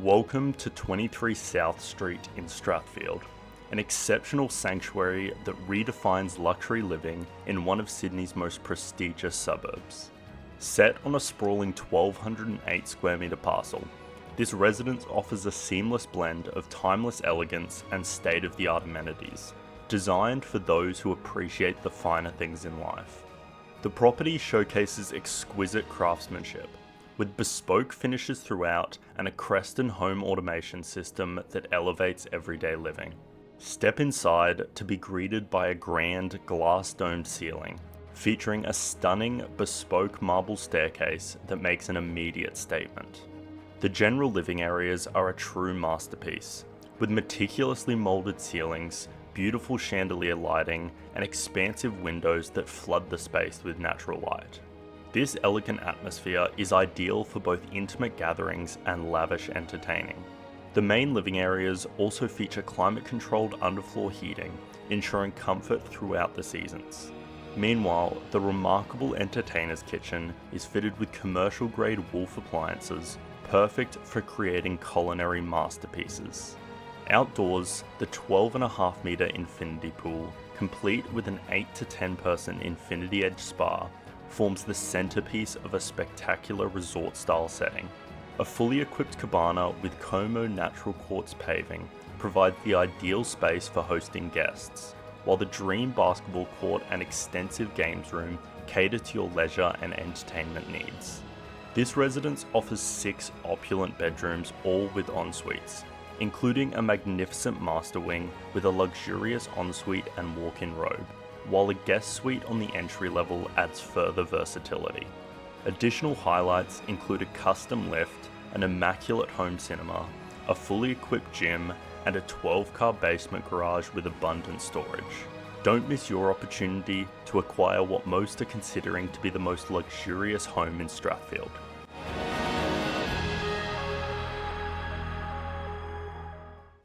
Welcome to 23 South Street in Strathfield, an exceptional sanctuary that redefines luxury living in one of Sydney's most prestigious suburbs. Set on a sprawling 1,208 square metre parcel, this residence offers a seamless blend of timeless elegance and state-of-the-art amenities, designed for those who appreciate the finer things in life. The property showcases exquisite craftsmanship, with bespoke finishes throughout and a Creston home automation system that elevates everyday living. Step inside to be greeted by a grand glass-domed ceiling, featuring a stunning bespoke marble staircase that makes an immediate statement. The general living areas are a true masterpiece, with meticulously molded ceilings, beautiful chandelier lighting, and expansive windows that flood the space with natural light. This elegant atmosphere is ideal for both intimate gatherings and lavish entertaining. The main living areas also feature climate-controlled underfloor heating, ensuring comfort throughout the seasons. Meanwhile, the remarkable entertainer's kitchen is fitted with commercial-grade Wolf appliances, perfect for creating culinary masterpieces. Outdoors, the 12.5 metre infinity pool, complete with an 8 to 10 person infinity edge spa, forms the centerpiece of a spectacular resort-style setting. A fully equipped cabana with Como natural quartz paving provides the ideal space for hosting guests, while the dream basketball court and extensive games room cater to your leisure and entertainment needs. This residence offers 6 opulent bedrooms, all with en-suites, including a magnificent master wing with a luxurious ensuite and walk-in robe, while a guest suite on the entry level adds further versatility. Additional highlights include a custom lift, an immaculate home cinema, a fully equipped gym, and a 12-car basement garage with abundant storage. Don't miss your opportunity to acquire what most are considering to be the most luxurious home in Strathfield.